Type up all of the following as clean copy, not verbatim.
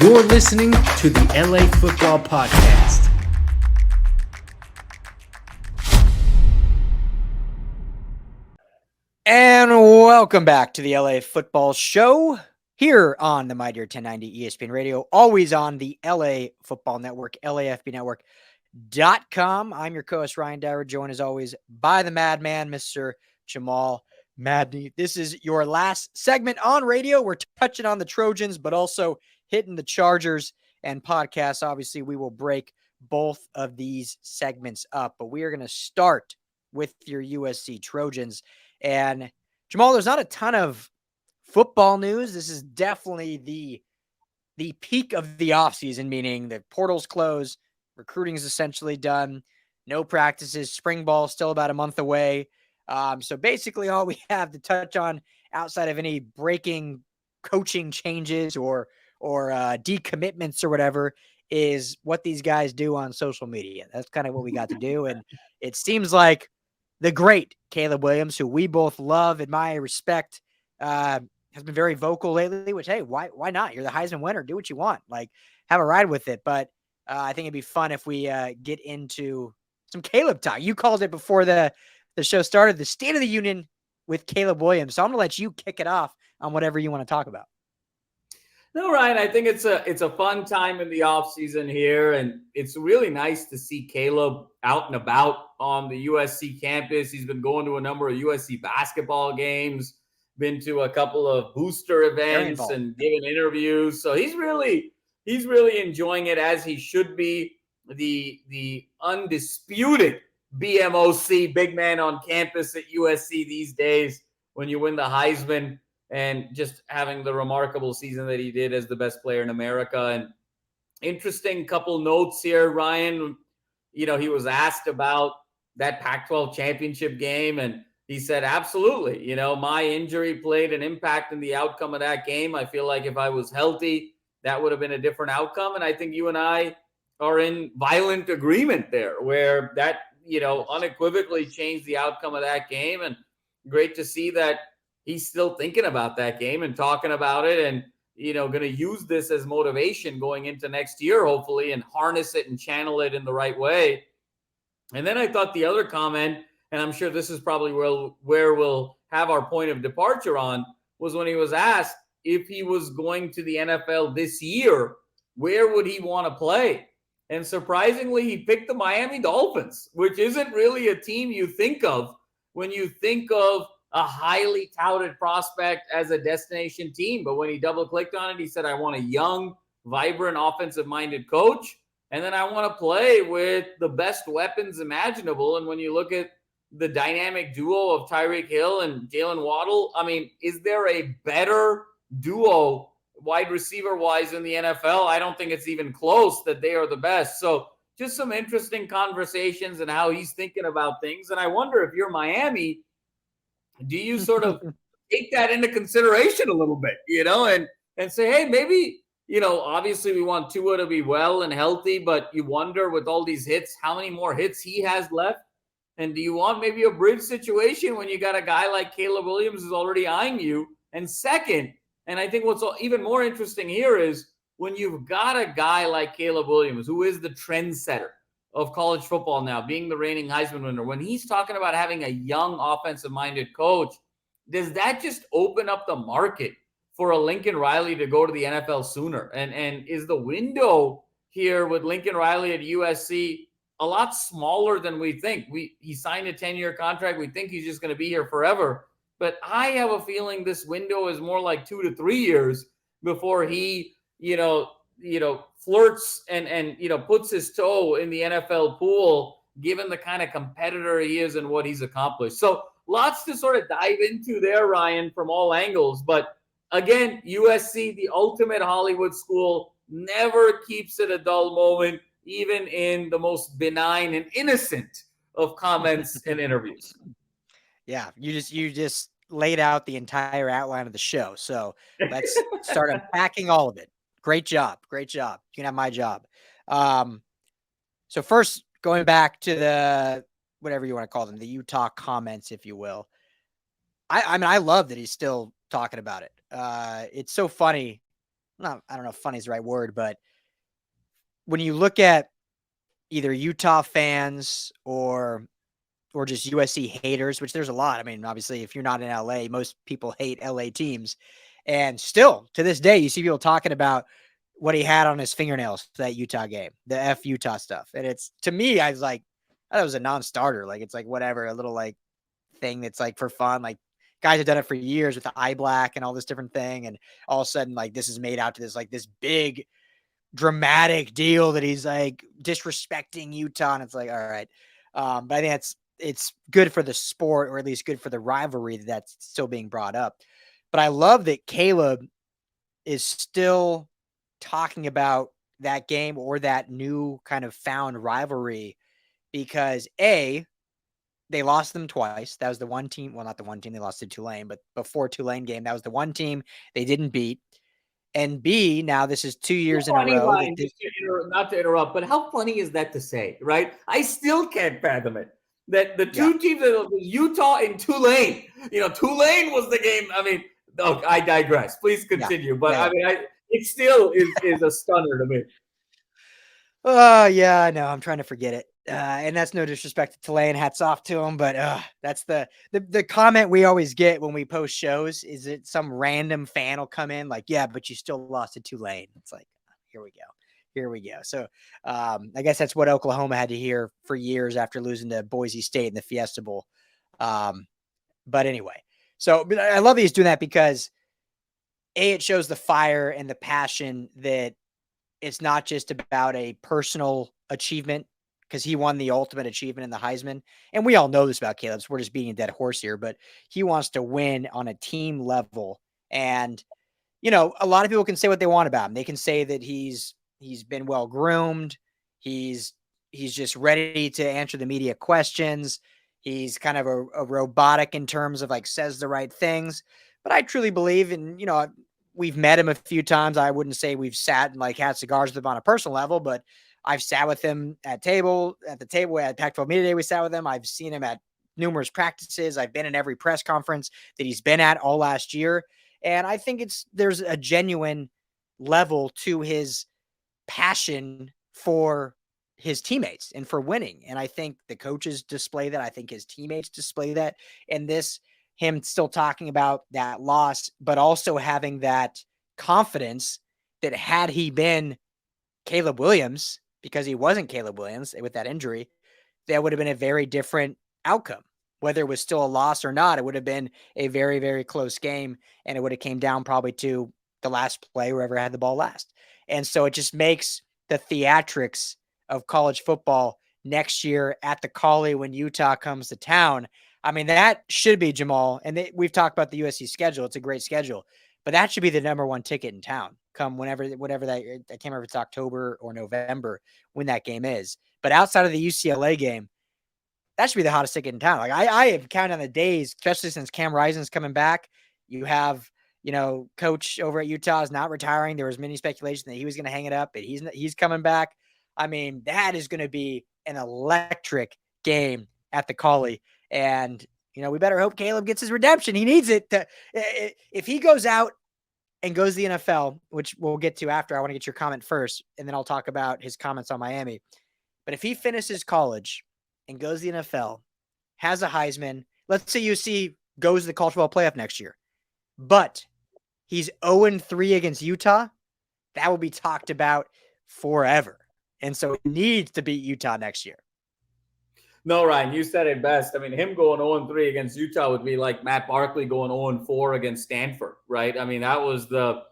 You're listening to the LA Football Podcast. And welcome back to the LA Football Show here on the My Dear 1090 ESPN Radio, always on the LA Football Network, LAFBnetwork.com. I'm your co-host, Ryan Dyrud, joined as always by the madman, Mr. Jamal Madni. This is your last segment on radio. We're touching on the Trojans, but also hitting the Chargers and podcasts. Obviously, we will break both of these segments up, but we are going to start with your USC Trojans. And Jamal, there's not a ton of football news. This is definitely the peak of the offseason, meaning the portal's closed, recruiting is essentially done, no practices, spring ball still about a month away. So basically all we have to touch on outside of any breaking coaching changes or decommitments or whatever is what these guys do on social media. That's kind of what we got to do. And it seems like the great Caleb Williams, who we both love, admire, respect, has been very vocal lately, which, hey, why not? You're the Heisman winner. Do what you want. Like, have a ride with it. But I think it'd be fun if we get into some Caleb talk. You called it before the show started, the State of the Union with Caleb Williams. So I'm going to let you kick it off on whatever you want to talk about. No, Ryan, I think it's a fun time in the offseason here, and it's really nice to see Caleb out and about on the USC campus. He's been going to a number of USC basketball games, been to a couple of booster events and giving interviews. So he's really enjoying it, as he should be. The undisputed BMOC, big man on campus at USC these days when you win the Heisman. And just having the remarkable season that he did as the best player in America. And interesting couple notes here, Ryan. You know, he was asked about that Pac-12 championship game, and he said, absolutely. You know, my injury played an impact in the outcome of that game. I feel like if I was healthy, that would have been a different outcome. And I think you and I are in violent agreement there, where that, you know, unequivocally changed the outcome of that game. And great to see that he's still thinking about that game and talking about it, and, you know, going to use this as motivation going into next year, hopefully, and harness it and channel it in the right way. And then I thought the other comment, and I'm sure this is probably where we'll have our point of departure on, was when he was asked if he was going to the NFL this year, where would he want to play? And surprisingly, he picked the Miami Dolphins, which isn't really a team you think of when you think of a highly touted prospect as a destination team. But when he double-clicked on it, he said, I want a young, vibrant, offensive-minded coach, and then I want to play with the best weapons imaginable. And when you look at the dynamic duo of Tyreek Hill and Jalen Waddle, I mean, is there a better duo wide receiver-wise in the NFL? I don't think it's even close that they are the best. So just some interesting conversations and how he's thinking about things. And I wonder, if you're Miami, do you sort of take that into consideration a little bit, you know, and say, hey, maybe, you know, obviously we want Tua to be well and healthy, but you wonder with all these hits, how many more hits he has left? And do you want maybe a bridge situation when you got a guy like Caleb Williams who's already eyeing you? And second, and I think what's even more interesting here is when you've got a guy like Caleb Williams, who is the trendsetter of college football now, being the reigning Heisman winner, when he's talking about having a young offensive-minded coach, does that just open up the market for a Lincoln Riley to go to the NFL sooner? And is the window here with Lincoln Riley at USC a lot smaller than we think? He signed a 10-year contract. We think he's just going to be here forever. But I have a feeling this window is more like 2 to 3 years before he, flirts and puts his toe in the NFL pool, given the kind of competitor he is and what he's accomplished. So lots to sort of dive into there, Ryan, from all angles. But again, USC, the ultimate Hollywood school, never keeps it a dull moment, even in the most benign and innocent of comments and interviews. Yeah, you just laid out the entire outline of the show. So let's start unpacking all of it. Great job. You can have my job. So first, going back to the, whatever you want to call them, the Utah comments, if you will. I mean, I love that he's still talking about it. It's so funny. I don't know if funny is the right word, but when you look at either Utah fans or just USC haters, which there's a lot. I mean, obviously, if you're not in LA, most people hate LA teams. And still, to this day, you see people talking about what he had on his fingernails for that Utah game, the F Utah stuff. And it's, to me, I was like, that was a non-starter. Like, it's like whatever, a little like thing that's like for fun. Like, guys have done it for years with the eye black and all this different thing. And all of a sudden, like, this is made out to this, like, this big dramatic deal that he's like disrespecting Utah. And it's like, all right. But I think it's good for the sport, or at least good for the rivalry that's still being brought up. But I love that Caleb is still talking about that game or that new kind of found rivalry because they lost them twice. That was the one team. Well, not the one team they lost to Tulane, but before Tulane game, that was the one team they didn't beat. And B, now this is 2 years in a row. Ryan, not to interrupt, but how funny is that to say, right? I still can't fathom it. That the two teams, Utah and Tulane, Tulane was the game. I mean, I digress. Please continue. But I mean, it still is a stunner to me. Oh, yeah, I know. I'm trying to forget it. And that's no disrespect to Tulane. Hats off to him. But that's the comment we always get when we post shows is that some random fan will come in like, yeah, but you still lost to Tulane. It's like, here we go. So I guess that's what Oklahoma had to hear for years after losing to Boise State in the Fiesta Bowl. But anyway, so I love that he's doing that because it shows the fire and the passion that it's not just about a personal achievement because he won the ultimate achievement in the Heisman. And we all know this about Caleb. So we're just beating a dead horse here, but he wants to win on a team level. And, a lot of people can say what they want about him. They can say that he's been well groomed. He's just ready to answer the media questions. He's kind of a robotic in terms of like says the right things. But I truly believe in, we've met him a few times. I wouldn't say we've sat and like had cigars with him on a personal level, but I've sat with him at the table at Pac-12 Media Day. We sat with him. I've seen him at numerous practices. I've been in every press conference that he's been at all last year. And I think there's a genuine level to his passion for his teammates and for winning. And I think the coaches display that. I think his teammates display that. And him still talking about that loss, but also having that confidence that had he been Caleb Williams, because he wasn't Caleb Williams with that injury, that would have been a very different outcome. Whether it was still a loss or not, it would have been a very, very close game. And it would have came down probably to the last play, whoever had the ball last. And so it just makes the theatrics of college football next year at the Collie when Utah comes to town. I mean, that should be, Jamal, and we've talked about the USC schedule. It's a great schedule, but that should be the number one ticket in town come whatever that, I can't remember if it's October or November when that game is. But outside of the UCLA game, that should be the hottest ticket in town. Like I have counted on the days, especially since Cam Rising's coming back. You have, coach over at Utah is not retiring. There was many speculation that he was going to hang it up, but he's coming back. I mean, that is going to be an electric game at the Collie. And, we better hope Caleb gets his redemption. He needs it. If he goes out and goes to the NFL, which we'll get to after, I want to get your comment first, and then I'll talk about his comments on Miami. But if he finishes college and goes to the NFL, has a Heisman, let's say USC goes to the college football playoff next year, but he's 0-3 against Utah, that will be talked about forever. And so he needs to beat Utah next year. No, Ryan, you said it best. I mean, him going 0-3 against Utah would be like Matt Barkley going 0-4 against Stanford, right? I mean, that was the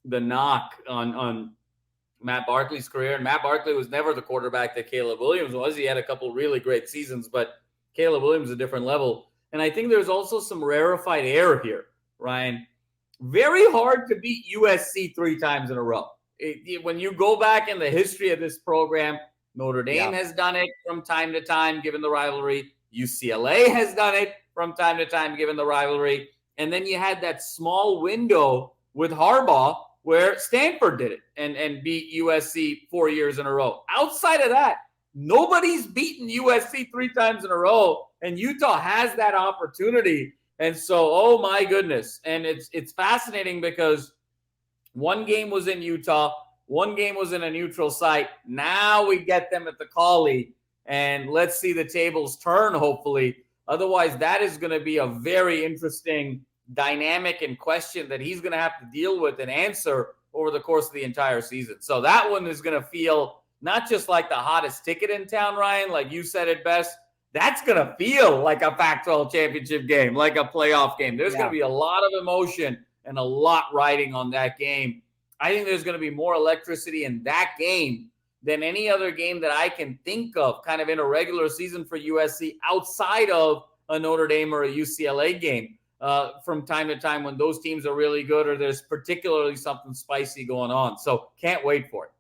knock on Matt Barkley's career. And Matt Barkley was never the quarterback that Caleb Williams was. He had a couple really great seasons, but Caleb Williams is a different level. And I think there's also some rarefied air here, Ryan. Very hard to beat USC 3 times in a row. When you go back in the history of this program, Notre Dame has done it from time to time, given the rivalry. UCLA has done it from time to time, given the rivalry. And then you had that small window with Harbaugh where Stanford did it and beat USC 4 years in a row. Outside of that, nobody's beaten USC 3 times in a row, and Utah has that opportunity. And so, oh my goodness. And it's fascinating because One game was in Utah. One game was in a neutral site. Now we get them at the Collie, and let's see the tables turn, hopefully. Otherwise, that is going to be a very interesting dynamic and question that he's going to have to deal with and answer over the course of the entire season. So that one is going to feel not just like the hottest ticket in town, Ryan, like you said it best. That's going to feel like a Pac-12 championship game, like a playoff game. There's going to be a lot of emotion and a lot riding on that game. I think there's going to be more electricity in that game than any other game that I can think of kind of in a regular season for USC outside of a Notre Dame or a UCLA game from time to time when those teams are really good or there's particularly something spicy going on. So can't wait for it.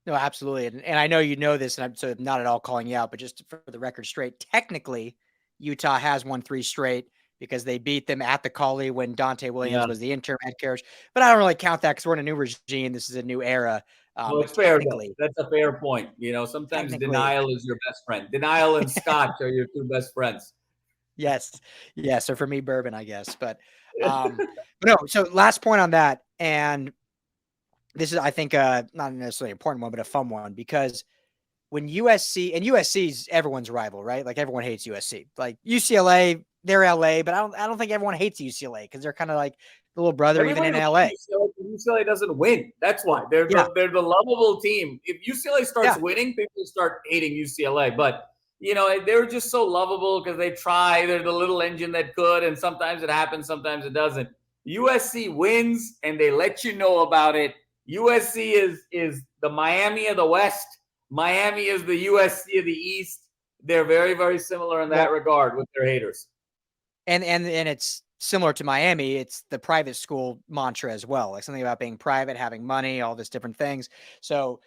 No, absolutely. And I know you know this, and I'm so not at all calling you out, but just for the record straight, technically, Utah has won 3 straight because they beat them at the Collie when Dante Williams was the interim head coach. But I don't really count that because we're in a new regime. This is a new era. Well, it's fair. That's a fair point. Sometimes denial is your best friend. Denial and scotch are your 2 best friends. Yes. Or for me, bourbon, I guess. But no. So last point on that, and this is, I think, not necessarily an important one, but a fun one, because when USC's everyone's rival, right? Like everyone hates USC. Like UCLA, they're LA, but I don't think everyone hates UCLA because they're kind of like the little brother even in LA. UCLA doesn't win. That's why they're the lovable team. If UCLA starts winning, people start hating UCLA. But they're just so lovable because they try. They're the little engine that could, and sometimes it happens, sometimes it doesn't. USC wins, and they let you know about it. USC is the Miami of the West. Miami is the USC of the East. They're very, very similar in that regard with their haters. And it's similar to Miami. It's the private school mantra as well. Like something about being private, having money, all these different things. So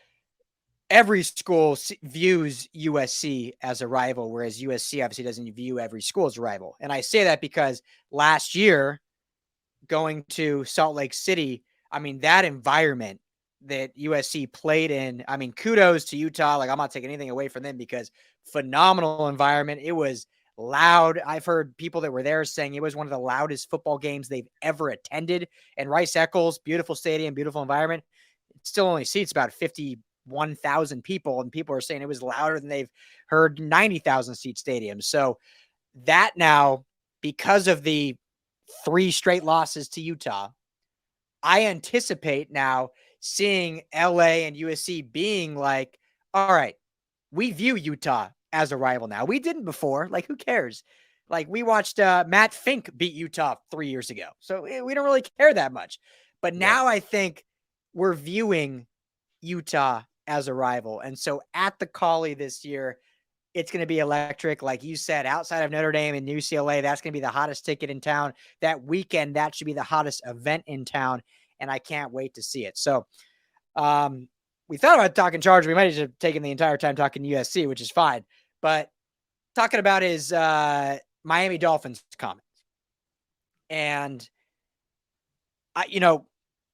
every school views USC as a rival, whereas USC obviously doesn't view every school as a rival. And I say that because last year, going to Salt Lake City, I mean, that environment that USC played in, I mean, kudos to Utah. Like, I'm not taking anything away from them because phenomenal environment. It was loud. I've heard people that were there saying it was one of the loudest football games they've ever attended. And Rice-Eccles, beautiful stadium, beautiful environment. It still only seats about 51,000 people. And people are saying it was louder than they've heard 90,000 seat stadiums. So that now, because of the 3 straight losses to Utah, I anticipate now seeing LA and USC being like, all right, we view Utah as a rival now. We didn't before. Like, who cares? Like, we watched Matt Fink beat Utah 3 years ago. So we don't really care that much. But now I think we're viewing Utah as a rival. And so at the Collie this year, it's going to be electric. Like you said, outside of Notre Dame and UCLA, that's going to be the hottest ticket in town. That weekend, that should be the hottest event in town. And I can't wait to see it. So we thought about talking Chargers. We might have just taken the entire time talking USC, which is fine. But talking about his Miami Dolphins comments. And,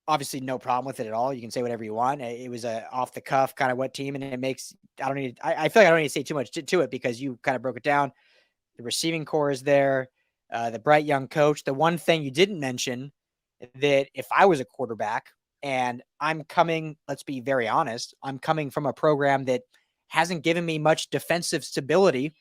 obviously no problem with it at all. You can say whatever you want. It was a off the cuff kind of what team. And it makes, I feel like I don't need to say too much to it because you kind of broke it down. The receiving core is there. The bright young coach. The one thing you didn't mention that if I was a quarterback and I'm coming, let's be very honest, I'm coming from a program that hasn't given me much defensive stability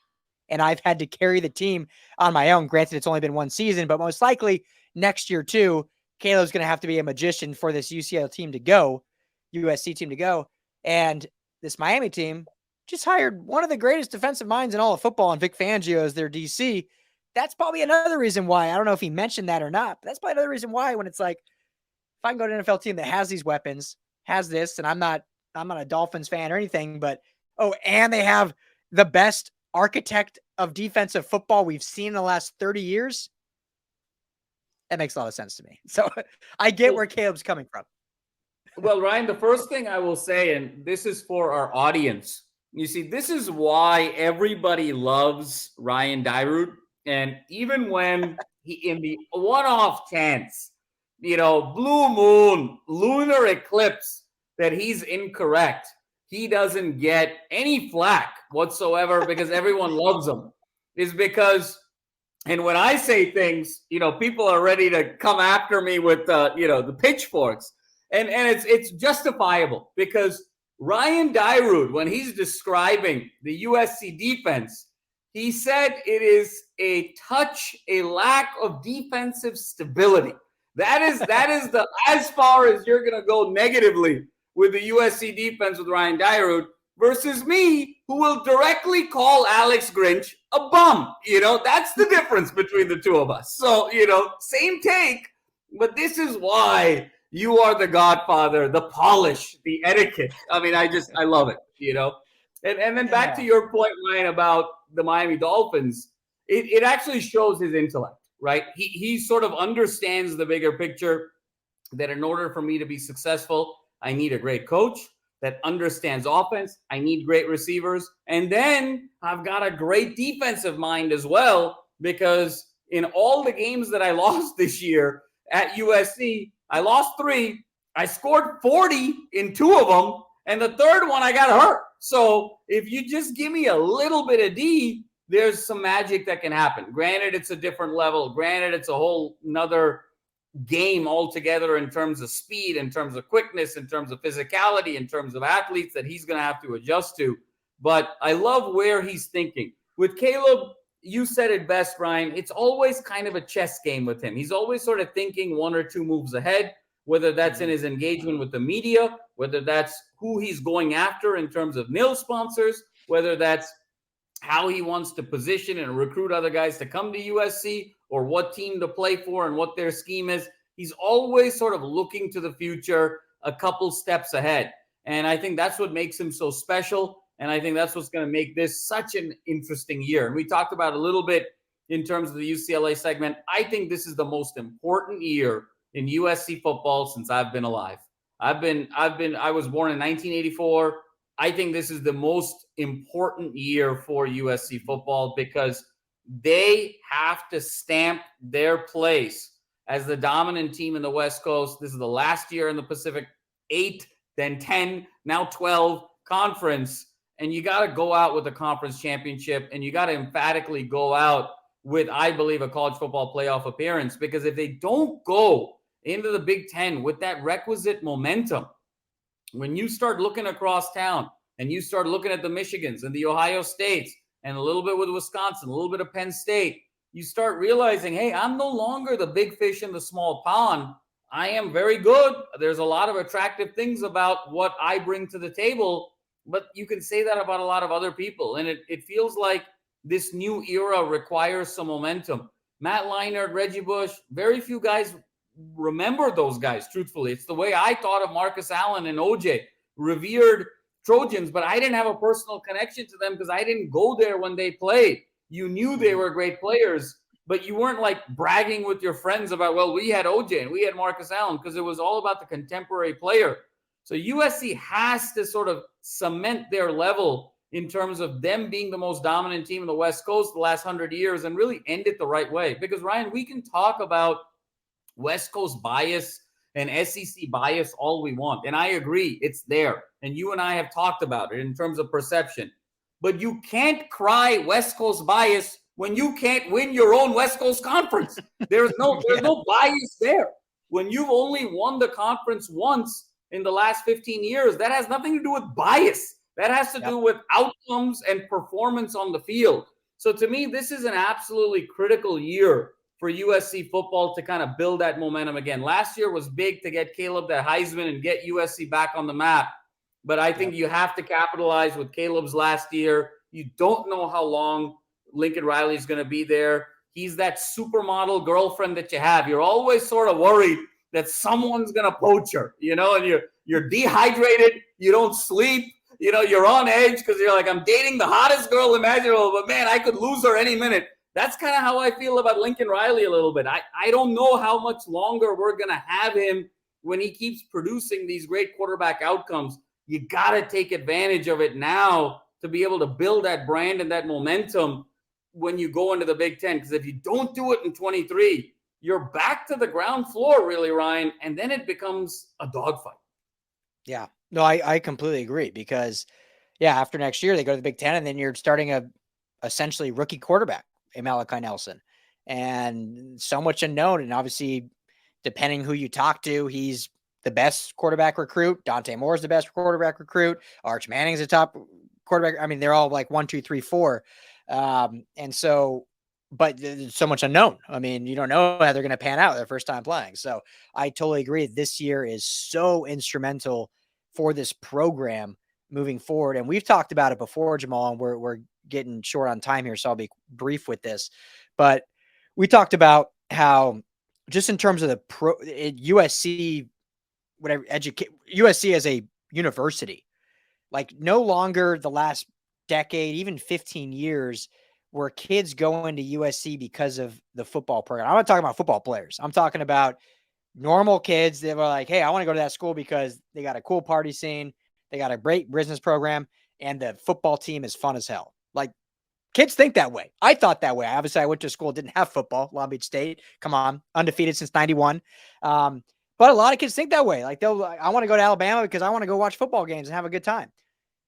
and I've had to carry the team on my own. Granted, it's only been 1 season, but most likely next year too, Caleb's going to have to be a magician for this USC team to go. And this Miami team just hired one of the greatest defensive minds in all of football, and Vic Fangio as their DC. That's probably another reason why. I don't know if he mentioned that or not, but that's probably another reason why when it's like, if I can go to an NFL team that has these weapons, has this, and I'm not a Dolphins fan or anything, but, and they have the best architect of defensive football we've seen in the last 30 years. That makes a lot of sense to me. So I get where Caleb's coming from. Well, Ryan, the first thing I will say, and this is for our audience, you see, this is why everybody loves Ryan Dyrud. And even when he, in the one-off chance, blue moon, lunar eclipse, that he's incorrect, he doesn't get any flack whatsoever because everyone loves him. Is because, and when I say things, people are ready to come after me with, the pitchforks. And it's justifiable because Ryan Dyrud, when he's describing the USC defense, he said it is a lack of defensive stability. That is the as far as you're going to go negatively with the USC defense with Ryan Dyrud versus me, who will directly call Alex Grinch a bum. That's the difference between the two of us. So, same take, but this is why you are the godfather, the polish, the etiquette. I mean, I love it, And then back to your point, Ryan, about the Miami Dolphins, it actually shows his intellect, right? He sort of understands the bigger picture that in order for me to be successful, I need a great coach that understands offense. I need great receivers. And then I've got a great defensive mind as well, because in all the games that I lost this year at USC, I lost 3. I scored 40 in 2 of them. And the third one, I got hurt. So if you just give me a little bit of D, there's some magic that can happen. Granted, it's a different level. Granted, it's a whole nother game altogether in terms of speed, in terms of quickness, in terms of physicality, in terms of athletes that he's going to have to adjust to. But I love where he's thinking. With Caleb, you said it best, Ryan. It's always kind of a chess game with him. He's always sort of thinking 1 or 2 moves ahead, whether that's in his engagement with the media, whether that's who he's going after in terms of nil sponsors, whether that's how he wants to position and recruit other guys to come to USC, or what team to play for and what their scheme is. He's always sort of looking to the future a couple steps ahead. And I think that's what makes him so special. And I think that's what's going to make this such an interesting year. And we talked about a little bit in terms of the UCLA segment. I think this is the most important year in USC football since I've been alive. I was born in 1984. I think this is the most important year for USC football because they have to stamp their place as the dominant team in the West Coast. This is the last year in the Pacific 8, then 10, now 12 conference. And you got to go out with a conference championship, and you got to emphatically go out with, I believe, a college football playoff appearance, because if they don't go into the Big Ten with that requisite momentum, when you start looking across town and you start looking at the Michigans and the Ohio States and a little bit with Wisconsin, a little bit of Penn State, you start realizing, hey, I'm no longer the big fish in the small pond. I am very good. There's a lot of attractive things about what I bring to the table, but you can say that about a lot of other people. And it feels like this new era requires some momentum. Matt Leinart, Reggie Bush, very few guys remember those guys, truthfully. It's the way I thought of Marcus Allen and OJ, revered Trojans, but I didn't have a personal connection to them because I didn't go there when they played. You knew they were great players, but you weren't like bragging with your friends about, well, we had OJ and we had Marcus Allen, because it was all about the contemporary player. So USC has to sort of cement their level in terms of them being the most dominant team in the West Coast the last 100 years and really end it the right way. Because, Ryan, we can talk about West Coast bias and SEC bias all we want. And I agree, it's there. And you and I have talked about it in terms of perception. But you can't cry West Coast bias when you can't win your own West Coast conference. There's no bias there. When you've only won the conference once in the last 15 years, that has nothing to do with bias. That has to do with outcomes and performance on the field. So to me, this is an absolutely critical year for USC football to kind of build that momentum again. Last year was big to get Caleb that Heisman and get USC back on the map. But I think you have to capitalize with Caleb's last year. You don't know how long Lincoln Riley is going to be there. He's that supermodel girlfriend that you have. You're always sort of worried that someone's going to poach her, and you're dehydrated. You don't sleep. You're on edge because you're like, I'm dating the hottest girl imaginable, but man, I could lose her any minute. That's kind of how I feel about Lincoln Riley a little bit. I don't know how much longer we're going to have him when he keeps producing these great quarterback outcomes. You got to take advantage of it now to be able to build that brand and that momentum when you go into the Big Ten. Because if you don't do it in 23, you're back to the ground floor, really, Ryan, and then it becomes a dogfight. Yeah, no, I completely agree because, after next year, they go to the Big Ten, and then you're starting a essentially rookie quarterback in Malachi Nelson, and so much unknown. And obviously, depending who you talk to, he's the best quarterback recruit. Dante Moore's the best quarterback recruit. Arch Manning's the top quarterback. I mean, they're all like 1, 2, 3, 4. And so, but there's so much unknown. I mean, you don't know how they're going to pan out their first time playing. So I totally agree. This year is so instrumental for this program moving forward. And we've talked about it before, Jamal, and we're getting short on time here, so I'll be brief with this. But we talked about how just in terms of the USC, whatever, USC as a university, like no longer the last decade, even 15 years, where kids go into USC because of the football program. I'm not talking about football players. I'm talking about normal kids that were like, hey, I want to go to that school because they got a cool party scene. They got a great business program, and the football team is fun as hell. Like, kids think that way. I thought that way. Obviously, I went to school, didn't have football. Long Beach State, come on, undefeated since 91. But a lot of kids think that way. Like, I want to go to Alabama because I want to go watch football games and have a good time.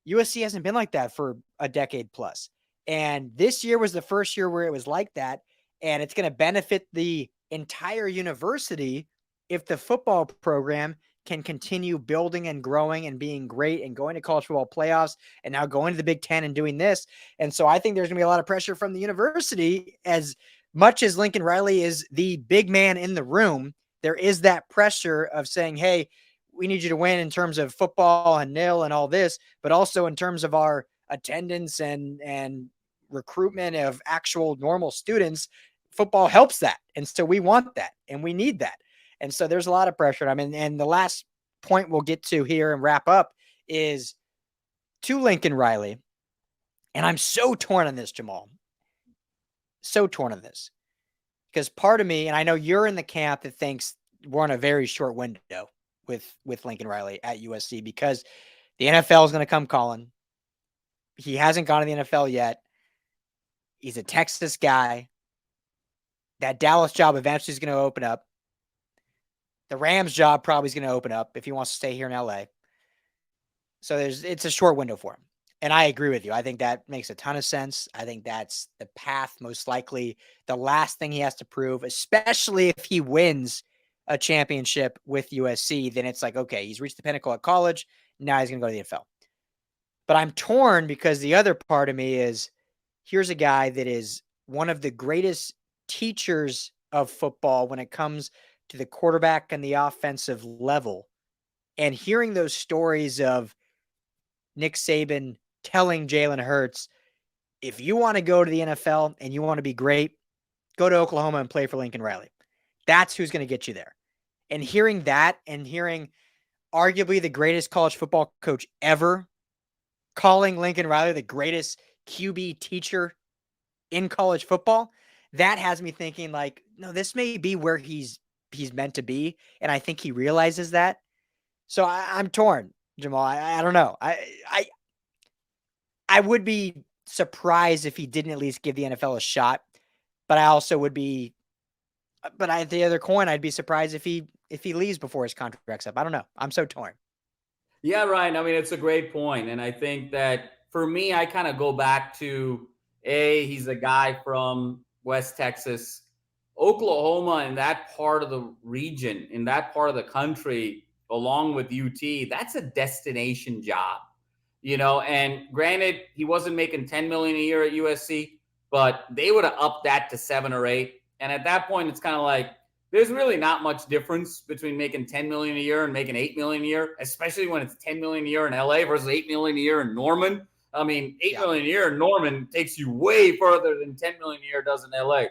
USC hasn't been like that for a decade plus. And this year was the first year where it was like that. And it's going to benefit the entire university if the football program can continue building and growing and being great and going to college football playoffs and now going to the Big Ten and doing this. And so I think there's going to be a lot of pressure from the university. As much as Lincoln Riley is the big man in the room, there is that pressure of saying, hey, we need you to win in terms of football and nil and all this, but also in terms of our attendance and recruitment of actual normal students. Football helps that. And so we want that and we need that. And so there's a lot of pressure. I mean, and the last point we'll get to here and wrap up is to Lincoln Riley. And I'm so torn on this, Jamal. So torn on this. Because part of me, and I know you're in the camp that thinks we're on a very short window with Lincoln Riley at USC because the NFL is going to come calling. He hasn't gone to the NFL yet. He's a Texas guy. That Dallas job eventually is going to open up. The Rams job probably is going to open up if he wants to stay here in LA. So it's a short window for him. And I agree with you. I think that makes a ton of sense. I think that's the path, most likely the last thing he has to prove, especially if he wins a championship with USC, then it's like, okay, he's reached the pinnacle at college. Now he's going to go to the NFL. But I'm torn because the other part of me is here's a guy that is one of the greatest teachers of football when it comes to the quarterback and the offensive level. And hearing those stories of Nick Saban telling Jalen Hurts, if you want to go to the NFL and you want to be great, go to Oklahoma and play for Lincoln Riley. That's who's going to get you there. And hearing that and hearing arguably the greatest college football coach ever calling Lincoln Riley the greatest QB teacher in college football, that has me thinking like, no, this may be where he's meant to be. And I think he realizes that. So I'm torn, Jamal. I don't know. I would be surprised if he didn't at least give the NFL a shot, but I also would be, but at the other coin, I'd be surprised if he leaves before his contract's up. I don't know. I'm so torn. Yeah, Ryan. I mean, it's a great point. And I think that for me, I kind of go back to he's a guy from West Texas, Oklahoma, in that part of the region, in that part of the country, along with UT, that's a destination job, and granted, he wasn't making $10 million a year at USC, but they would have upped that to 7 or 8. And at that point, it's kind of like, there's really not much difference between making $10 million a year and making $8 million a year, especially when it's $10 million a year in LA versus $8 million a year in Norman. I mean, $8 million a year in Norman takes you way further than $10 million a year does in LA.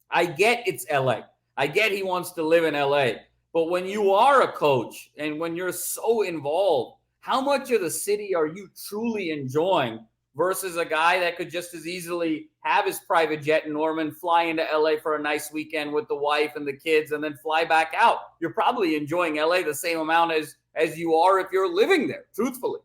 I get it's LA. I get he wants to live in LA. But when you are a coach and when you're so involved, how much of the city are you truly enjoying versus a guy that could just as easily have his private jet in Norman, fly into LA for a nice weekend with the wife and the kids, and then fly back out? You're probably enjoying LA the same amount as you are if you're living there, truthfully.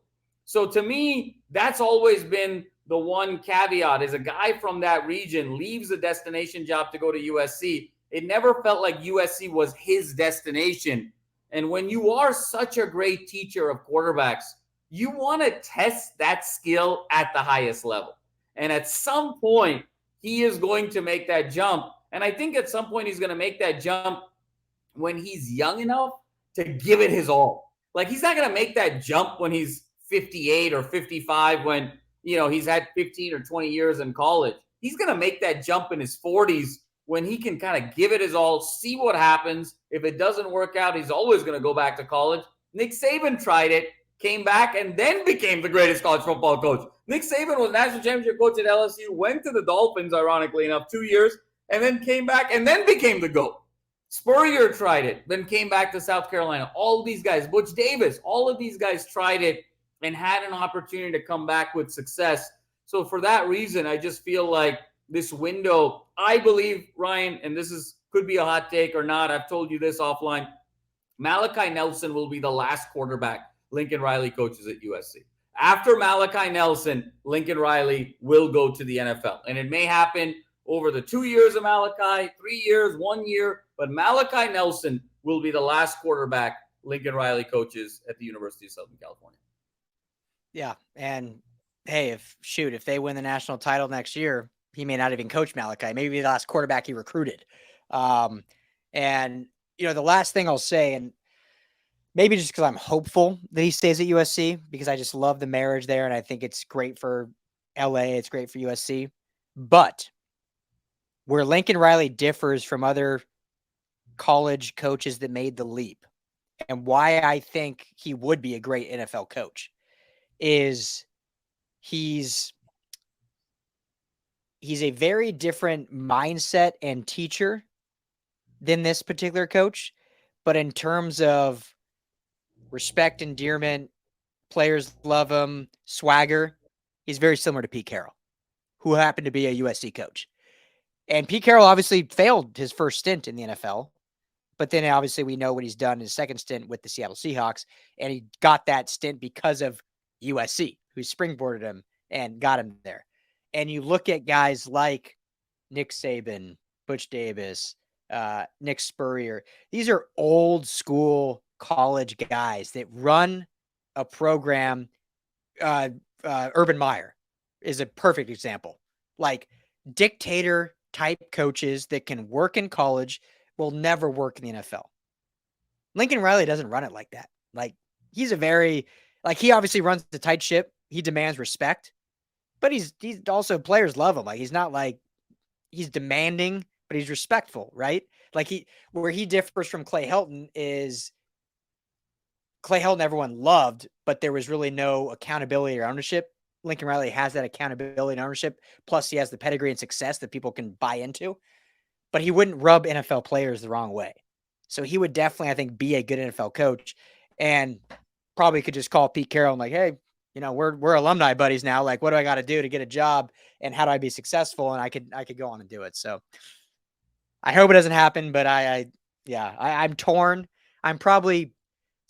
So to me, that's always been the one caveat is a guy from that region leaves a destination job to go to USC. It never felt like USC was his destination. And when you are such a great teacher of quarterbacks, you want to test that skill at the highest level. And at some point, he is going to make that jump. And I think at some point he's going to make that jump when he's young enough to give it his all. Like, he's not going to make that jump when he's 58 or 55 when, he's had 15 or 20 years in college. He's going to make that jump in his 40s when he can kind of give it his all, see what happens. If it doesn't work out, he's always going to go back to college. Nick Saban tried it, came back, and then became the greatest college football coach. Nick Saban was national championship coach at LSU, went to the Dolphins, ironically enough, 2 years, and then came back and then became the GOAT. Spurrier tried it, then came back to South Carolina. All of these guys, Butch Davis, all of these guys tried it and had an opportunity to come back with success. So for that reason, I just feel like this window, I believe, Ryan, and could be a hot take or not, I've told you this offline, Malachi Nelson will be the last quarterback Lincoln Riley coaches at USC. After Malachi Nelson, Lincoln Riley will go to the NFL. And it may happen over the 2 years of Malachi, 3 years, 1 year, but Malachi Nelson will be the last quarterback Lincoln Riley coaches at the University of Southern California. Yeah, and hey, if they win the national title next year, he may not even coach Malachi. Maybe the last quarterback he recruited. And, the last thing I'll say, and maybe just because I'm hopeful that he stays at USC, because I just love the marriage there, and I think it's great for LA, it's great for USC. But where Lincoln Riley differs from other college coaches that made the leap, and why I think he would be a great NFL coach, is he's a very different mindset and teacher than this particular coach. But in terms of respect, endearment, players love him, swagger, he's very similar to Pete Carroll, who happened to be a USC coach. And Pete Carroll obviously failed his first stint in the NFL, but then obviously we know what he's done in his second stint with the Seattle Seahawks, and he got that stint because of USC, who springboarded him and got him there. And you look at guys like Nick Saban, Butch Davis, Nick Spurrier. These are old school college guys that run a program. Urban Meyer is a perfect example. Like, dictator type coaches that can work in college will never work in the NFL. Lincoln Riley doesn't run it like that. Like, he's he obviously runs the tight ship. He demands respect, but he's also, players love him. Like, he's not like he's demanding, but he's respectful, right? Like, where he differs from Clay Helton is Clay Helton everyone loved, but there was really no accountability or ownership. Lincoln Riley has that accountability and ownership. Plus, he has the pedigree and success that people can buy into, but he wouldn't rub NFL players the wrong way. So he would definitely, I think, be a good NFL coach, and probably could just call Pete Carroll and like, hey, we're alumni buddies now. Like, what do I got to do to get a job, and how do I be successful? And I could go on and do it. So I hope it doesn't happen, but I'm torn. I'm probably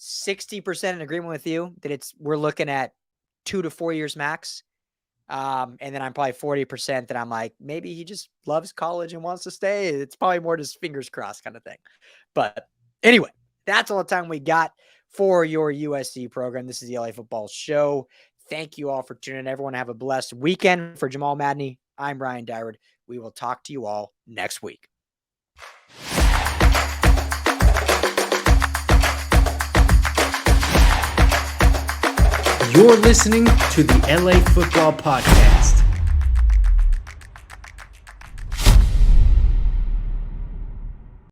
60% in agreement with you that we're looking at 2 to 4 years max. And then I'm probably 40% that I'm like, maybe he just loves college and wants to stay. It's probably more just fingers crossed kind of thing. But anyway, that's all the time we got for your USC program. This is the LA Football Show. Thank you all for tuning in. Everyone have a blessed weekend. For Jamal Madni, I'm Ryan Dyrud. We will talk to you all next week. You're listening to the LA Football Podcast.